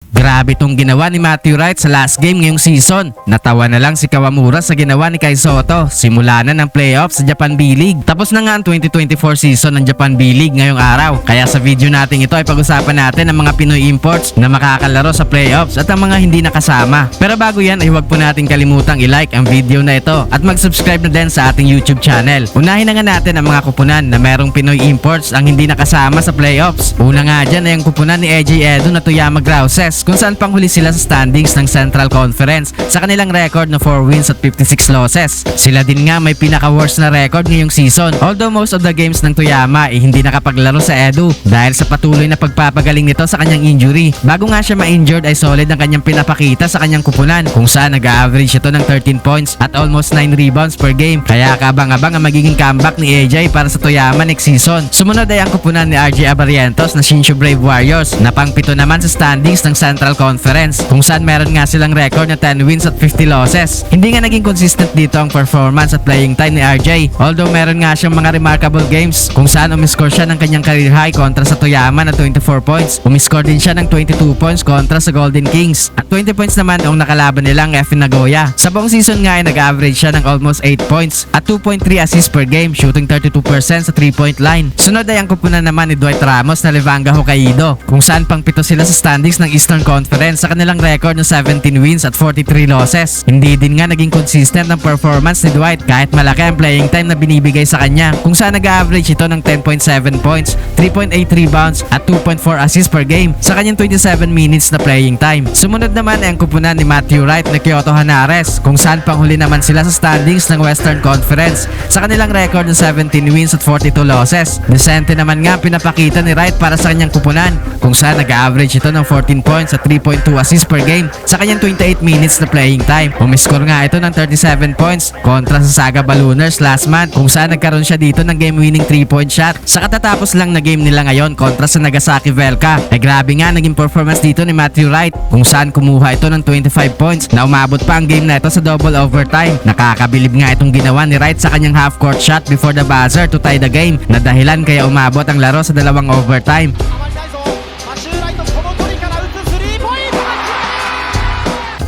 Grabe tong ginawa ni Matthew Wright sa last game ngayong season. Natawa na lang si Kawamura sa ginawa ni Kai Sotto. Simula na ng playoffs sa Japan B-League. Tapos na nga ang 2024 season ng Japan B-League ngayong araw. Kaya sa video natin ito ay pag-usapan natin ang mga Pinoy imports na makakalaro sa playoffs at ang mga hindi nakasama. Pero bago yan ay huwag po natin kalimutang i-like ang video na ito at mag-subscribe na din sa ating YouTube channel. Unahin na nga natin ang mga kupunan na merong Pinoy imports ang hindi nakasama sa playoffs. Una nga dyan ay ang kupunan ni EJ Edu na Toyama Grouses, kung saan panghuli sila sa standings ng Central Conference sa kanilang record na 4 wins at 56 losses. Sila din nga may pinaka-worst na record ngayong season, although most of the games ng Toyama ay hindi nakapaglaro sa Edu dahil sa patuloy na pagpapagaling nito sa kanyang injury. Bago nga siya ma-injured ay solid ang kanyang pinapakita sa kanyang kupunan, kung saan nag-average ito ng 13 points at almost 9 rebounds per game. Kaya kabang-abang ang magiging comeback ni EJ para sa Toyama next season. Sumunod ay ang kupunan ni RJ Abarrientos na Shinshu Brave Warriors na pang-pito naman sa standings ng Central Conference, kung saan meron nga silang record na 10 wins at 50 losses. Hindi nga naging consistent dito ang performance at playing time ni RJ, although meron nga siyang mga remarkable games kung saan umiscore siya ng kanyang career high kontra sa Toyama na 24 points. Umiscore din siya ng 22 points kontra sa Golden Kings at 20 points naman ang nakalaban nilang F Nagoya. Sa buong season nga ay nag-average siya ng almost 8 points at 2.3 assists per game, shooting 32% sa 3-point line. Sunod ay ang kupunan naman ni Dwight Ramos na Levanga Hokkaido, kung saan pang-pito sila sa standings ng Eastern Conference sa kanilang record na 17 wins at 43 losses. Hindi din nga naging consistent ang performance ni Dwight kahit malaki ang playing time na binibigay sa kanya, kung saan nag-average ito ng 10.7 points, 3.8 rebounds at 2.4 assists per game sa kanyang 27 minutes na playing time. Sumunod naman ay ang kupunan ni Matthew Wright na Kyoto Hanares, kung saan panghuli naman sila sa standings ng Western Conference sa kanilang record na 17 wins at 42 losses. Decente naman nga pinapakita ni Wright para sa kanyang kupunan, kung saan nag-average ito ng 14 points at 3.2 assists per game sa kanyang 28 minutes na playing time. Umiscore nga ito ng 37 points kontra sa Saga Ballooners last month, kung saan nagkaroon siya dito ng game-winning 3-point shot sa katatapos lang na game nila ngayon kontra sa Nagasaki Velka. Ay grabe nga naging performance dito ni Matthew Wright, kung saan kumuha ito ng 25 points na umabot pa ang game na ito sa double overtime. Nakakabilib nga itong ginawa ni Wright sa kanyang half-court shot before the buzzer to tie the game, na dahilan kaya umabot ang laro sa dalawang overtime.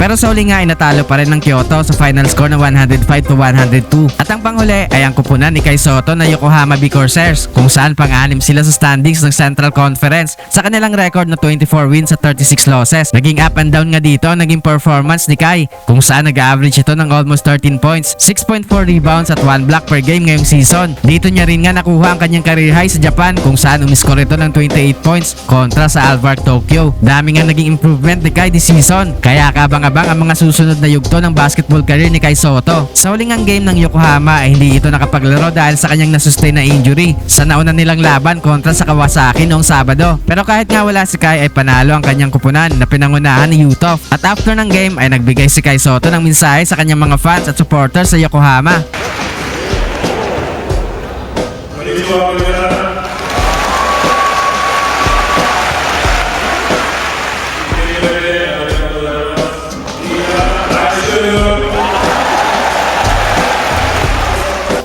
Pero sa huli nga ay natalo pa rin ng Kyoto sa final score na 105-102. At ang panghuli ay ang kupunan ni Kai Sotto na Yokohama B Corsairs, kung saan pang-anim sila sa standings ng Central Conference sa kanilang record na 24 wins at 36 losses. Naging up and down nga dito ang naging performance ni Kai, kung saan nag-average ito ng almost 13 points, 6.4 rebounds at 1 block per game ngayong season. Dito niya rin nga nakuha ang kanyang career high sa Japan, kung saan umiscore ito ng 28 points kontra sa Alvark Tokyo. Dami nga naging improvement ni Kai this season, kaya kabang ang mga susunod na yugto ng basketball career ni Kai Sotto. Sa huling ang game ng Yokohama ay hindi ito nakapaglaro dahil sa kanyang nasustain na injury sa nauna nilang laban kontra sa Kawasaki noong Sabado. Pero kahit nga wala si Kai ay panalo ang kanyang kupunan na pinangunahan ni Utah. At after ng game ay nagbigay si Kai Sotto ng mensahe sa kanyang mga fans at supporters sa Yokohama.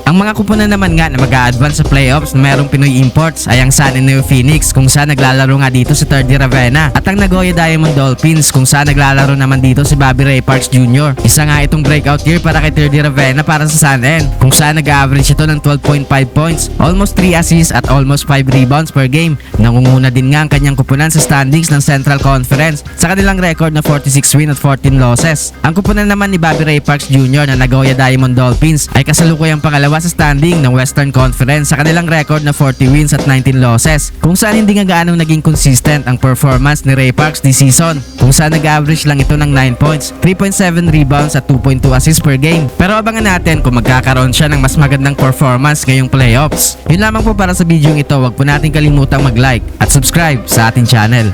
Ang mga kupunan naman nga na mag-a-advance sa playoffs na merong Pinoy imports ay ang San Antonio Phoenix, kung saan naglalaro nga dito si Terdy Ravenna, at ang Nagoya Diamond Dolphins, kung saan naglalaro naman dito si Bobby Ray Parks Jr. Isa nga itong breakout year para kay Terdy Ravenna para sa San N, kung saan nag-average ito ng 12.5 points, almost 3 assists at almost 5 rebounds per game. Nangunguna din nga ang kanyang kupunan sa standings ng Central Conference sa kanilang record na 46 win at 14 losses. Ang kupunan naman ni Bobby Ray Parks Jr. na Nagoya Diamond Dolphins ay kasalukuyang pangalawa sa standing ng Western Conference sa kanilang record na 40 wins at 19 losses, kung saan hindi nga gaano naging consistent ang performance ni Ray Parks this season, kung saan nag-average lang ito ng 9 points, 3.7 rebounds at 2.2 assists per game. Pero abangan natin kung magkakaroon siya ng mas magandang performance ngayong playoffs. Yun lamang po para sa video ito. Huwag po natin kalimutang mag-like at subscribe sa ating channel.